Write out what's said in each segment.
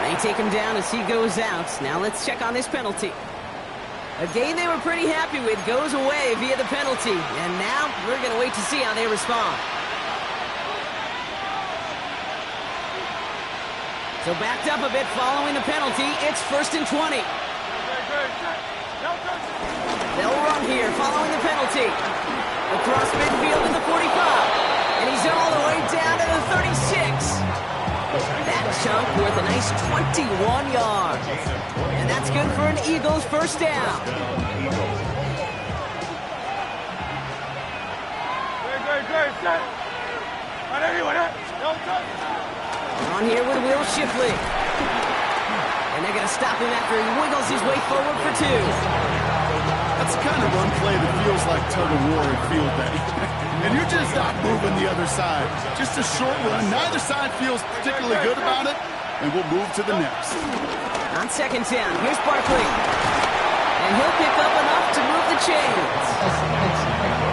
They take him down as he goes out. Now let's check on this penalty. A game they were pretty happy with goes away via the penalty. And now we're going to wait to see how they respond. So backed up a bit following the penalty. It's 1st and 20. They'll run here following the penalty. Across midfield to the 45. And he's all the way down to the 36. That chunk worth a nice 21 yards. And that's good for an Eagles first down. On here with Will Shipley. And they're going to stop him after he wiggles his way forward for 2. That's the kind of run play that feels like tug-of-war at field day. And you're just not moving the other side. Just a short run. Neither side feels particularly good about it. And we'll move to the next. On 2nd down, here's Barkley. And he'll pick up enough to move the chains.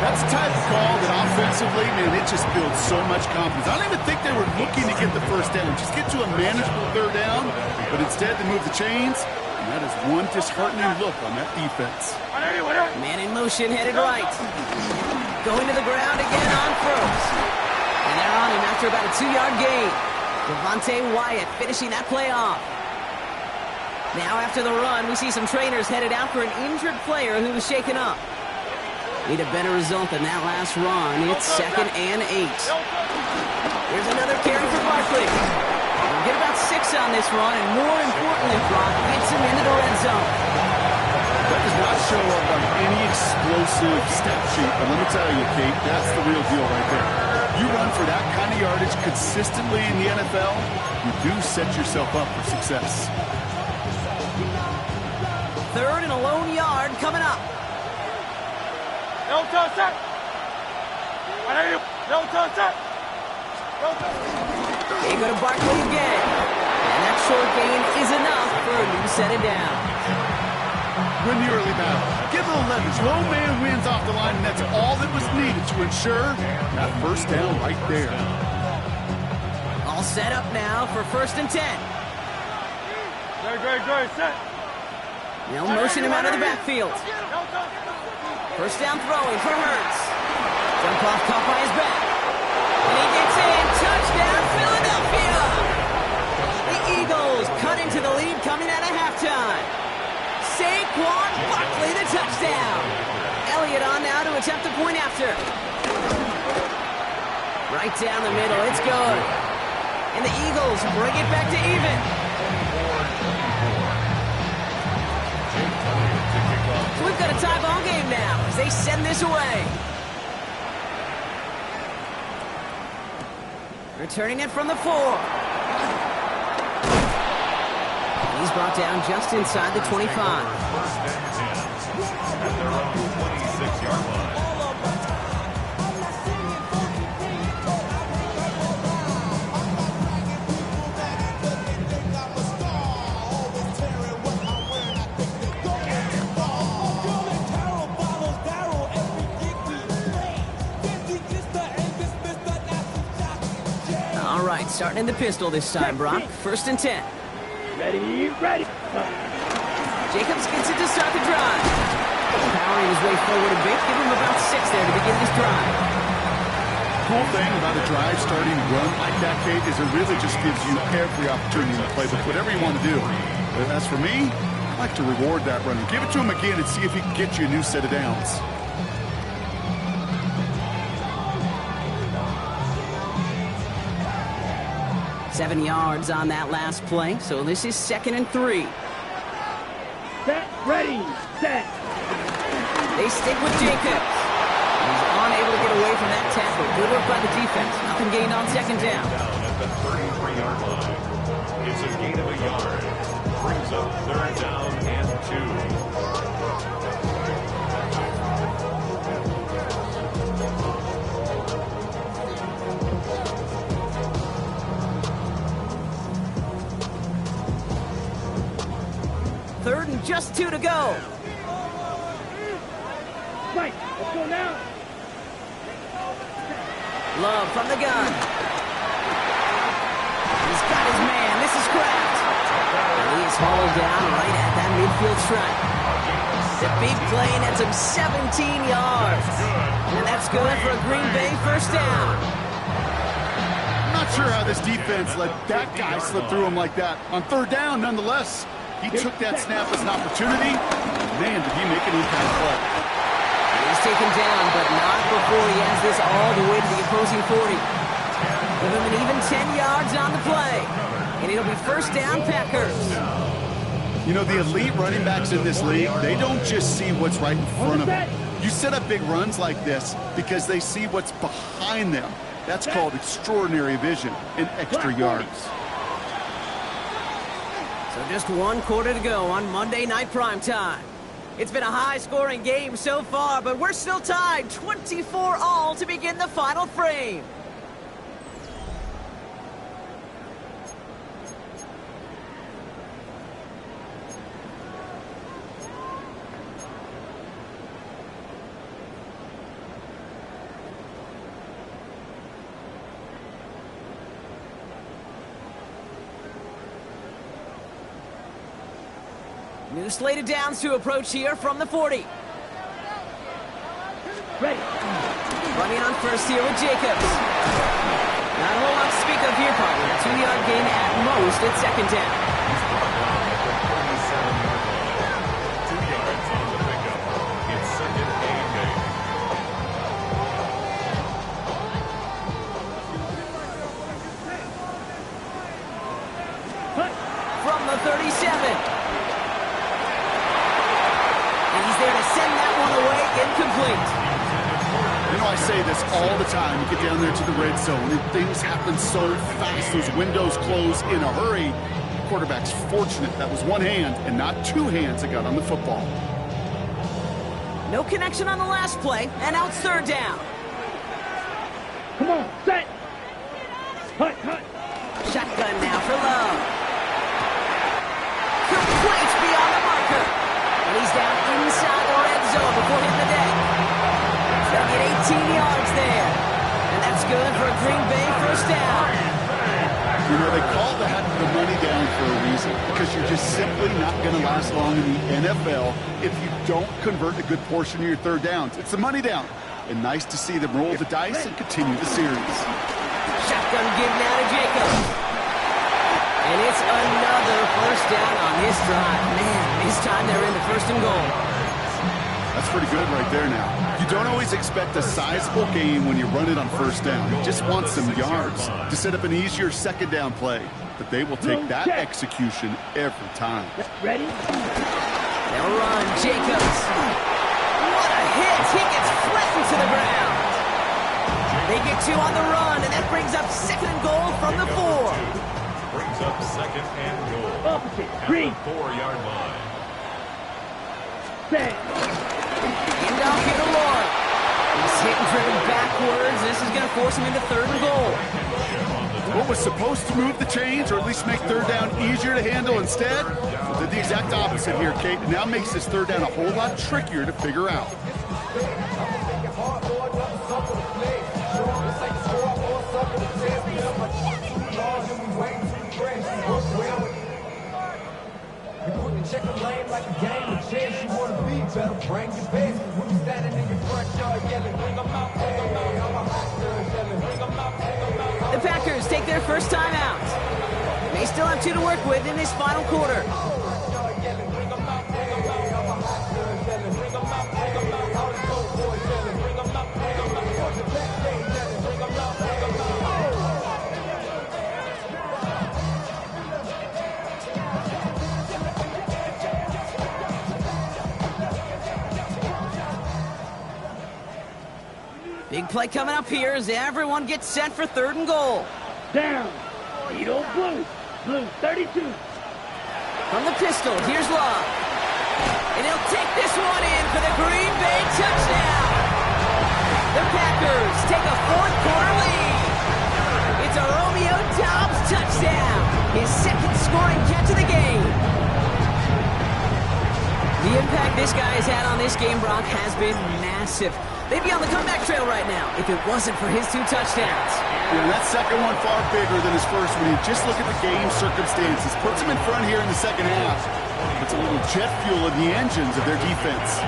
That's the type of call that offensively, man, it just builds so much confidence. I don't even think they were looking to get the first down. Just get to a manageable 3rd down. But instead, they move the chains. And that is one disheartening look on that defense. Man in motion, headed right. Going to the ground again on first. And they're on him after about a 2-yard gain. Devontae Wyatt finishing that play off. Now after the run, we see some trainers headed out for an injured player who was shaken up. Need a better result than that last run. It's 2nd and 8. Here's another carry for Barkley. We'll get about 6 on this run, and more importantly, Brock gets him into the red zone. That does not show up on any explosive step sheet, but let me tell you, Kate, that's the real deal right there. You run for that kind of yardage consistently in the NFL, you do set yourself up for success. 3rd and a lone yard coming up. They go to Barkley again. And that short gain is enough for a new set of downs. Win the early battle. Give them leverage. Low man wins off the line, and that's all that was needed to ensure that first down right there. All set up now for 1st and 10. Set. They'll motion him out of the backfield. First down throwing for Hurts. Jump off caught by his back. And he gets in. Touchdown, Philadelphia! The Eagles cut into the lead coming out of halftime. Saquon Barkley, the touchdown. Elliott on now to attempt the point after. Right down the middle, it's good. And the Eagles bring it back to even. So we've got a tie ball game now as they send this away. Returning it from the 4. He's brought down just inside the 25. First and 10 at their own 26-yard line. All right, starting in the pistol this time, Brock. 1st and 10. Ready. Jacobs gets it to start the drive. Powering his way forward a bit. Give him about 6 there to begin this drive. Cool thing about a drive starting run like that, Kate, is it really just gives you every opportunity to play with whatever you want to do. As for me, I like to reward that runner. Give it to him again and see if he can get you a new set of downs. Seven yards on that last play, so this is 2nd and 3. Set, ready, set. They stick with Jacobs. He's unable to get away from that tackle. Good work by the defense. Nothing gained on 2nd down. Down at the 33-yard line. It's a gain of a yard. Brings up 3rd down and 2. Third and just 2 to go. Right, let's go now. Love from the gun. He's got his man. This is Kraft. It's hauled down right at that midfield stripe. The big play nets him 17 yards. And that's good for a Green Bay first down. Not sure how this defense let that guy slip through him like that. On third down, nonetheless, he took that snap as an opportunity. Man, did he make an impact play. He's taken down, but not before he has this all the way to the opposing 40. Give him an even 10 yards on the play. And it'll be first down, Packers. You know, the elite running backs in this league, they don't just see what's right in front of them. You set up big runs like this because they see what's behind them. That's called extraordinary vision and extra yards. So just 1 quarter to go on Monday Night Primetime. It's been a high-scoring game so far, but we're still tied 24-all to begin the final frame. New slated downs to approach here from the 40. Ready. Running on first here with Jacobs. Not a whole lot to speak of here, partner. A 2-yard gain at most at second down. 2 yards on the pickup. It's second and 8. From the 37. He's there to send that one away, incomplete. You know, I say this all the time. You get down there to the red zone, and things happen so fast. Those windows close in a hurry. The quarterback's fortunate that was one hand and not two hands that got on the football. No connection on the last play, and now it's third down. Come on, set. Hut, hut. Shotgun now for Love. Complete beyond the marker. And he's down inside the red zone before hitting the deck. He's going to get 18 yards there. And that's good for a Green Bay first down. You know, they call that the money down for a reason, because you're just simply not going to last long in the NFL if you don't convert a good portion of your third downs. It's the money down. And nice to see them roll the dice and continue the series. Shotgun give now to Jacobs. And it's another first down on this drive. Man, this time they're in the first and goal. That's pretty good right there now. You don't always expect a sizable gain when you run it on first down. You just want some yards to set up an easier second down play. But they will take that execution every time. Ready? Now run, Jacobs. What a hit. He gets flattened to the ground. They get 2 on the run, and that brings up second and goal from the 4. Brings up second and goal. Opposite. At Green. the 4-yard line. Set. And off here to Lord. He's hit and driven backwards. This is going to force him into third and goal. What was supposed to move the chains, or at least make third down easier to handle instead, did the exact opposite here, Kate. It now makes this third down a whole lot trickier to figure out. Check the lane like a game of chess. You want to be better, bring your best. When you standing in your front yard yelling, bring them out, bring them out. I'm a hot girl yelling, bring them out, bring them out. The Packers take their first time out. They still have 2 to work with in this final quarter. Big play coming up here as everyone gets set for third and goal. Down. Edo Blue. Blue 32. From the pistol, here's Love. And he'll take this one in for the Green Bay touchdown. The Packers take a fourth quarter lead. It's a Romeo Doubs touchdown. His second scoring catch of the game. The impact this guy has had on this game, Brock, has been massive. They'd be on the comeback trail right now if it wasn't for his 2 touchdowns. Yeah, that second one far bigger than his first one. You just look at the game circumstances. Puts him in front here in the second half. It's a little jet fuel in the engines of their defense.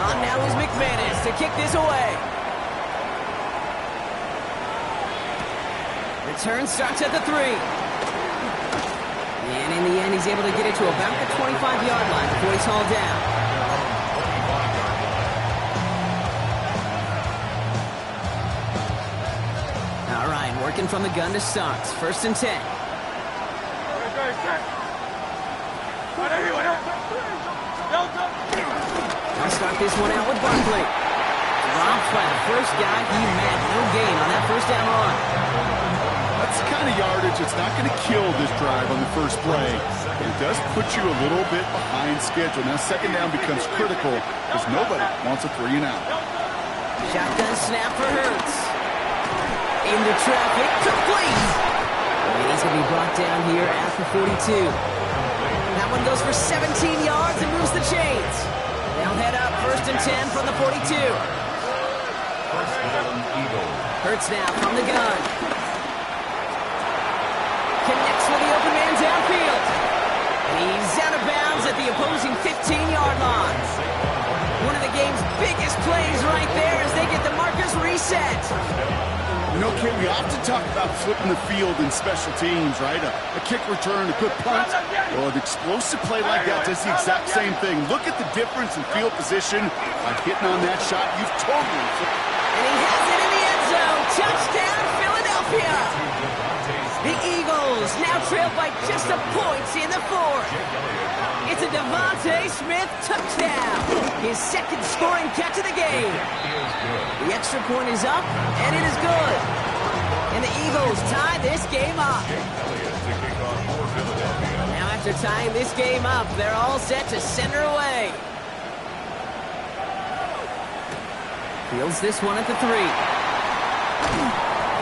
On now is McManus to kick this away. Return starts at the 3. And in the end, he's able to get it to about the 25-yard line before he's hauled down. All right, working from the gun to start. 1st and 10. I'll start this one out with Barkley. Dropped by the first guy he met. No gain on that first down run. That's the kind of yardage that's not going to kill this drive on the first play. But it does put you a little bit behind schedule. Now second down becomes critical because nobody wants a 3 and out. Shotgun snap for Hurts. Into traffic, complete. And he's going to be brought down here at the 42. That one goes for 17 yards and moves the chains. They'll head up 1st and 10 from the 42. Hurts now from the gun. Connects with the open man downfield. And he's out of bounds at the opposing 15-yard line. One of the game's biggest plays right there as they get the markers reset. You know, Kate, we often talk about flipping the field in special teams, right? A kick return, a good punt. Well, an explosive play like that does the exact same thing. Look at the difference in field position by hitting on that shot. You've totally... And he has it in the end zone. Touchdown, Philadelphia. The Eagles now trail by just a point in the 4th. It's a Devontae Smith touchdown. His 2nd scoring catch of the game. The extra point is up, and it is good. And the Eagles tie this game up. Now after tying this game up, they're all set to send her away. Fields this one at the 3.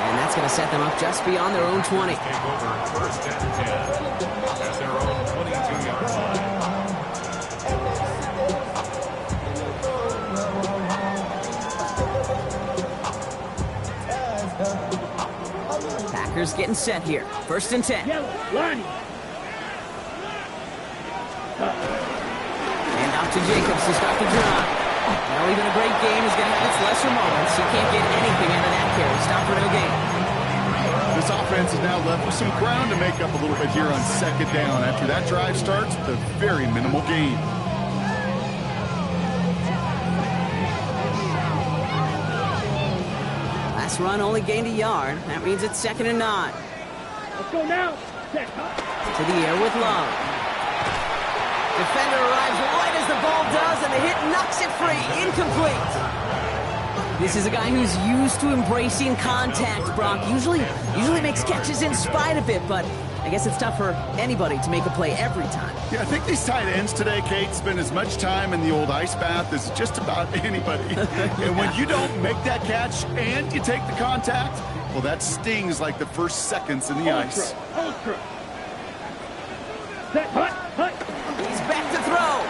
And that's going to set them up just beyond their own 20. Take over 1st and 10 at their own 22-yard line. Packers getting set here. 1st and 10. Yellow, line. And out to Jacobs to start the drive. Now even a great game is going to have its lesser moments. He can't get anything out of that carry. Stop for no gain. This offense is now left with some ground to make up a little bit here on 2nd down. After that drive starts with a very minimal gain. Last run only gained a yard. That means it's 2nd and 9. Let's go now. Set. To the air with Love. Defender arrives right as the ball does, and the hit knocks it free. Incomplete. This is a guy who's used to embracing contact, Brock. Usually makes catches in spite of it, but I guess it's tough for anybody to make a play every time. Yeah, I think these tight ends today, Kate, spend as much time in the old ice bath as just about anybody. And when you don't make that catch and you take the contact, well, that stings like the first seconds in the ice. Hold true. Set. Hut. He's back to throw.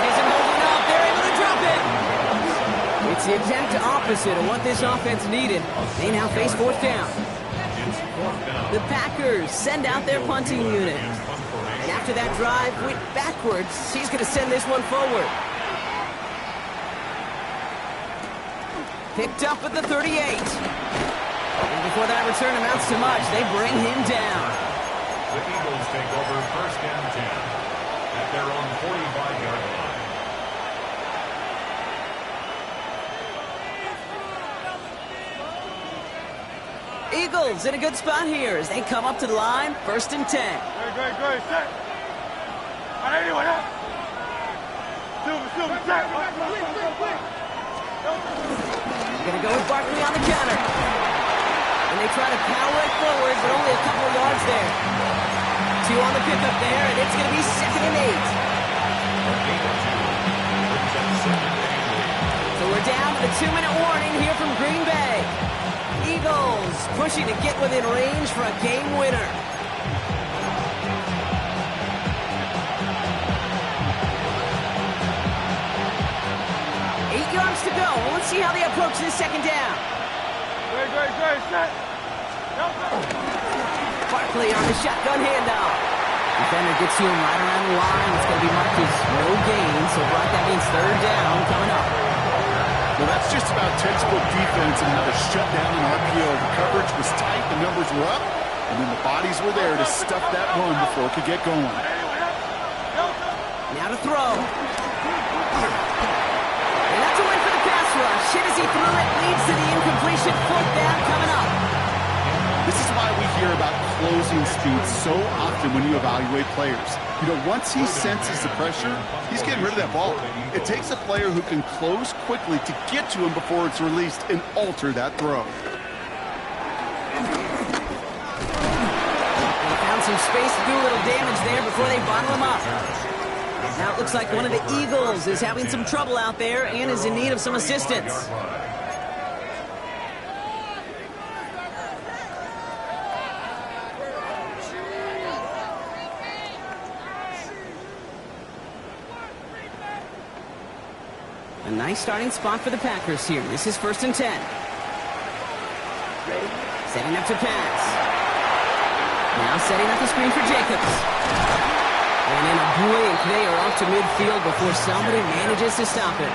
It isn't holding up. They're able to drop it. It's the exact opposite of what this offense needed. They now face 4th down. The Packers send out their punting unit. And after that drive went backwards, she's going to send this one forward. Picked up at the 38. And before that return amounts to much, they bring him down. The Eagles take over 1st and 10 at their own 45-yard line. Eagles in a good spot here as they come up to the line. 1st and 10. Great. Set. Anyone else? Silver, set. Going to go with Barkley on the counter. And they try to power it forward, but only a couple of yards there. 2 on the pickup there, and it's going to be 2nd and 8. So we're down to the 2-minute warning here from Green Bay. Eagles pushing to get within range for a game winner. yards to go. Let's see how they approach this second down. Set. Barkley on the shotgun handoff. Defender gets to him right around the line. It's going to be marked as no gain, so Brock, that means third down coming up. Well, that's just about textbook defense and how to shut down an RPO. The coverage was tight, the numbers were up, and then the bodies were there to stuff that run before it could get going. Now to throw. They have to win for the pass rush. Hit as he threw it, leads to the incompletion. Fourth down coming up. This is why we hear about closing speed so often when you evaluate players. You know, once he senses the pressure, he's getting rid of that ball. It takes a player who can close quickly to get to him before it's released and alter that throw. They found some space to do a little damage there before they bottle him up. Now it looks like one of the Eagles is having some trouble out there and is in need of some assistance. A nice starting spot for the Packers here. This is 1st and 10. Setting up to pass. Now setting up the screen for Jacobs. And in a blink, they are off to midfield before somebody manages to stop it.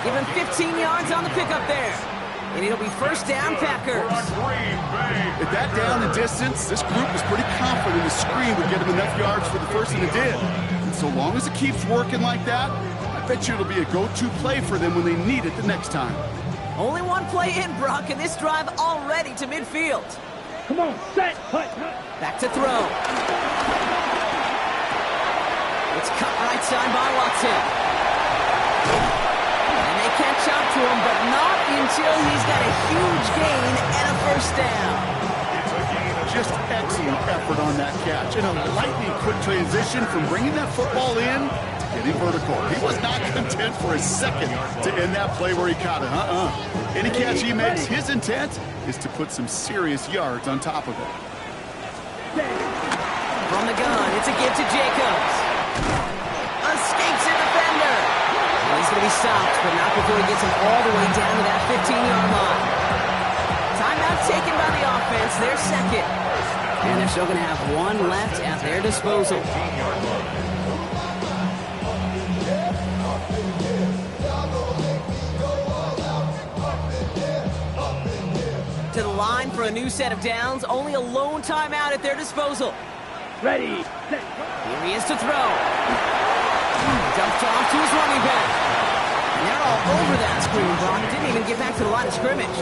Give him 15 yards on the pickup there. And it'll be first down, Packers. At that down and distance, this group was pretty confident the screen would get him enough yards for the first, and it did. And so long as it keeps working like that, I bet you it'll be a go-to play for them when they need it the next time. Only one play in, Brock, and this drive already to midfield. Come on, set. Hut. Back to throw. It's cut right side by Watson. And they catch up to him, but not until he's got a huge gain and a first down. Just excellent effort on that catch. And a lightning quick transition from bringing that football in to getting vertical. He was not content for a second to end that play where he caught it. Any catch he makes, his intent is to put some serious yards on top of it. From the gun, it's a give to Jacobs. Escapes a defender. And he's going to be stopped, but not before he gets him all the way down to that 15-yard line. Timeout taken by the offense, their second. And they're still going to have one left at their disposal. To the line for a new set of downs, only a lone timeout at their disposal. Ready, set. Here he is to throw. Dumped off to his running back. And they're all over that screen, Brock. Didn't even get back to the line of scrimmage.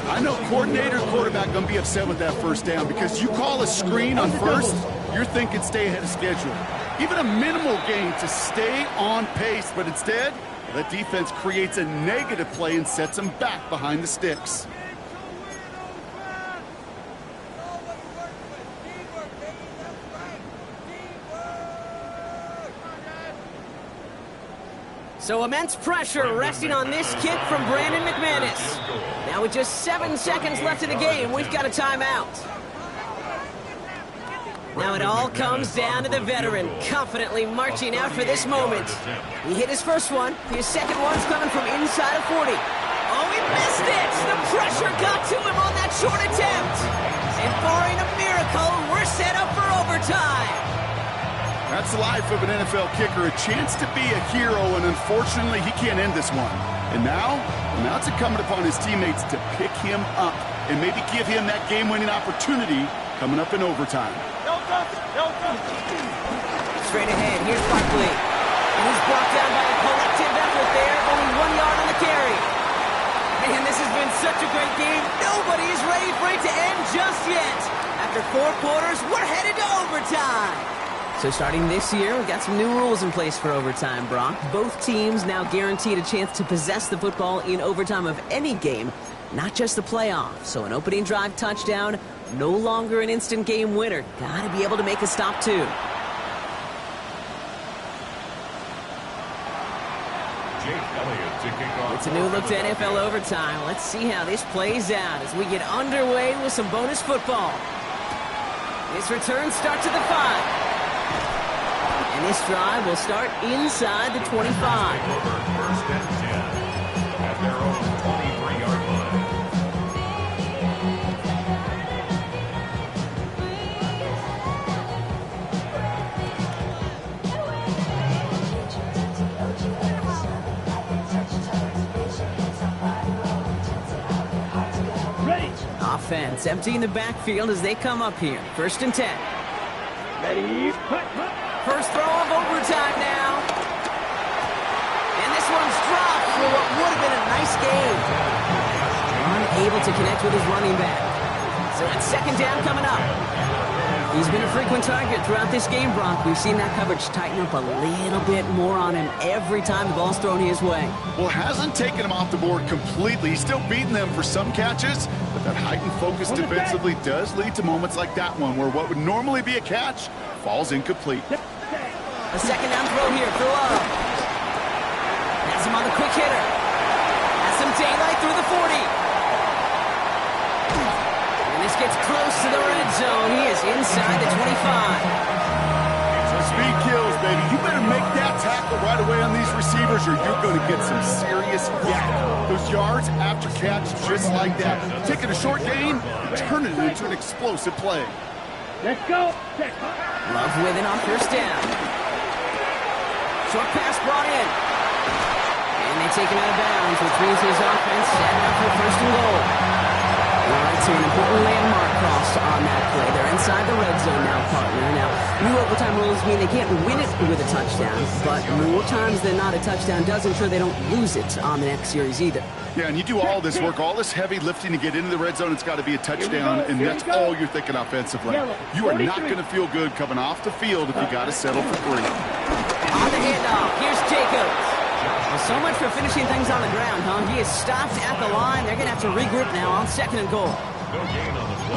I know coordinator, quarterback going to be upset with that first down because you call a screen on first, you're thinking stay ahead of schedule. Even a minimal gain to stay on pace, but instead, that defense creates a negative play and sets them back behind the sticks. So immense pressure resting on this kick from Brandon McManus. Now with just 7 seconds left in the game, we've got a timeout. Now it all comes down to the veteran, confidently marching out for this moment. He hit his first one. His second one's coming from inside of 40. Oh, he missed it! The pressure got to him on that short attempt. And barring a miracle, we're set up for overtime. That's the life of an NFL kicker, a chance to be a hero, and unfortunately, he can't end this one. And now it's incumbent upon his teammates to pick him up and maybe give him that game-winning opportunity coming up in overtime. Straight ahead, here's Barkley. And he's brought down by a collective effort there, only 1 yard on the carry. Man, this has been such a great game. Nobody is ready for it to end just yet. After 4 quarters, we're headed to overtime. So starting this year, we've got some new rules in place for overtime, Brock. Both teams now guaranteed a chance to possess the football in overtime of any game, not just the playoffs. So an opening drive touchdown, no longer an instant game winner. Got to be able to make a stop, too. It's a new look to NFL overtime. Let's see how this plays out as we get underway with some bonus football. This return starts at the 5. And And this drive will start inside the 25. First and 10 at their own 23-yard line. Ready. Offense emptying the backfield as they come up here. First and 10. Ready. Cut. First throw of overtime now. And this one's dropped for what would have been a nice game. Unable to connect with his running back. So it's second down coming up. He's been a frequent target throughout this game, Brock. We've seen that coverage tighten up a little bit more on him every time the ball's thrown his way. Well, hasn't taken him off the board completely. He's still beating them for some catches, but that heightened focus defensively does lead to moments like that one where what would normally be a catch falls incomplete. A second down throw here for Love. Has him on the quick hitter. Has some daylight through the 40. And this gets close to the red zone. He is inside the 25. So speed kills, baby. You better make that tackle right away on these receivers or you're going to get some serious yak. Those yards after catch just like that. Taking a short gain and turning it into an explosive play. Let's go. Love with it on first down. Short pass brought in. And they take him out of bounds, which means his offense set up for first and goal. All right, so an important landmark cross on that play. They're inside the red zone now, partner. Now, new overtime rules mean they can't win it with a touchdown, but more times than not, a touchdown does ensure they don't lose it on the next series either. Yeah, and you do all this work, all this heavy lifting to get into the red zone, it's got to be a touchdown, and that's all you're thinking offensively. You are not going to feel good coming off the field if you got to settle for 3. On the handoff, here's Jacobs. Well, so much for finishing things on the ground, huh? He is stopped at the line. They're going to have to regroup now on second and goal.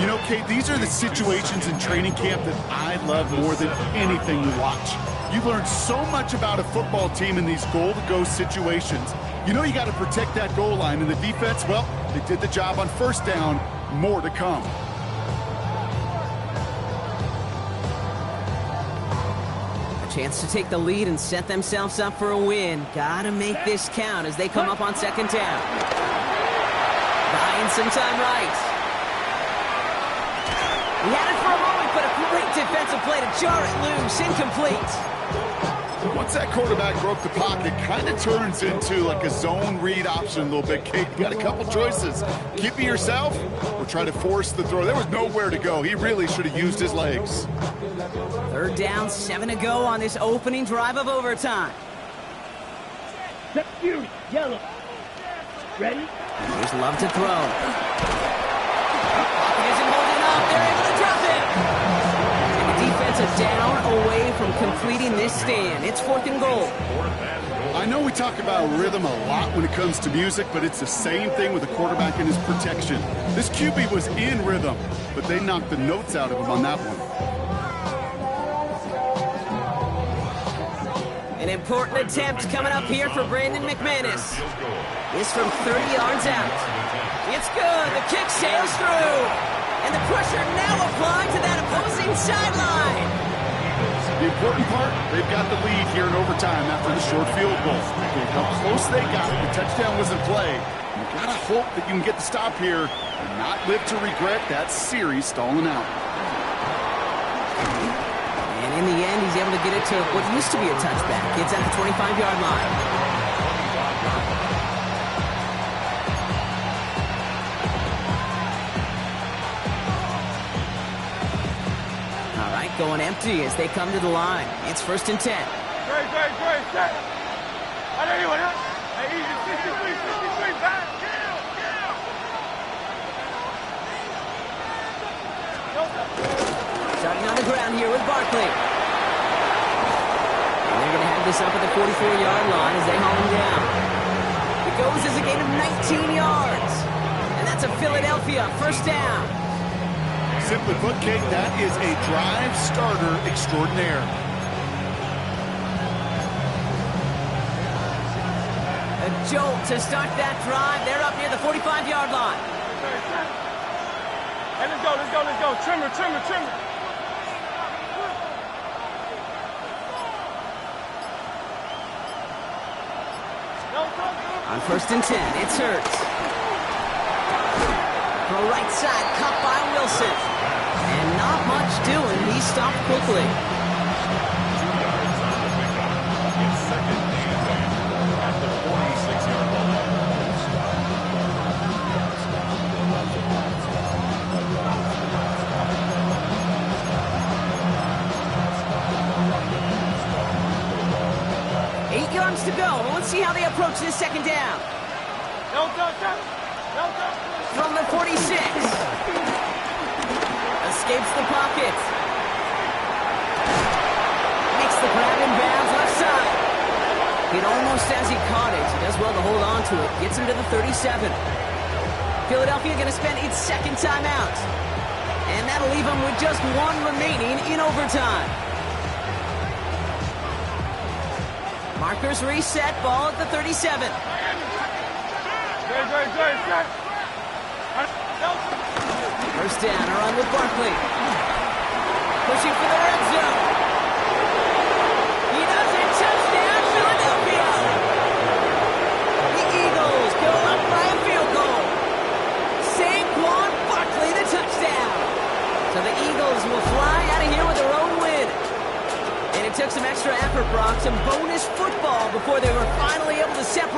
You know, Kate, these are the situations in training camp that I love more than anything to watch. You learn so much about a football team in these goal-to-go situations. You know you got to protect that goal line, and the defense, well, they did the job on first down. More to come. Chance to take the lead and set themselves up for a win. Gotta make this count as they come up on second down. Buying some time right. He had it for a moment, but a great defensive play to jar it loose. Incomplete. Once that quarterback broke the pocket, kind of turns into like a zone read option a little bit. Kate, you got a couple choices. Keep it yourself or try to force the throw. There was nowhere to go. He really should have used his legs. Third down, 7 to go on this opening drive of overtime. Step fury, yellow. Ready? Here's Love to throw. He isn't holding up. They're able to drop it. And the defense is down away from completing this stand. It's fourth and goal. I know we talk about rhythm a lot when it comes to music, but it's the same thing with the quarterback and his protection. This QB was in rhythm, but they knocked the notes out of him on that one. An important attempt coming up here for Brandon McManus. It's from 30 yards out. It's good. The kick sails through. And the pressure now applied to that opposing sideline. The important part, they've got the lead here in overtime after the short field goal. Look how close they got. The touchdown was in play. You've got to hope that you can get the stop here and not live to regret that series stalling out. And in the end, he's able to get it to what used to be a touchback. It's at the 25-yard line. All right, going empty as they come to the line. It's first and 10. Great, set. I know you want to. Hey, easy, 53, back. Starting on the ground here with Barkley. And they're going to have this up at the 44-yard line as they haul him down. It goes as a gain of 19 yards. And that's a Philadelphia first down. Simply put, Kate, that is a drive starter extraordinaire. A jolt to start that drive. They're up near the 45-yard line. Hey, let's go. Trimmer. On 1st and 10, it's Hurts. Throw right side, caught by Wilson. And not much doing. He stopped quickly. 2 yards on the pickup. It's 2nd and 10 at the 46-yard line. Eight yards to go. Let's see how they approach this 2nd down. From the 46. Escapes the pocket. Makes the grab in bounds left side. Hit almost as he caught it. He does well to hold on to it. Gets him to the 37. Philadelphia going to spend its 2nd timeout. And that'll leave him with just 1 remaining in overtime. Markers reset, ball at the 37. First down, a run with Barkley. Pushing for the red zone. He does it, touchdown, Philadelphia! The Eagles go up by a field goal. Saquon Barkley, the touchdown. So the Eagles will fly out of here with their own win. And it took some extra effort, Brock, some bonus football before they were finally able to separate.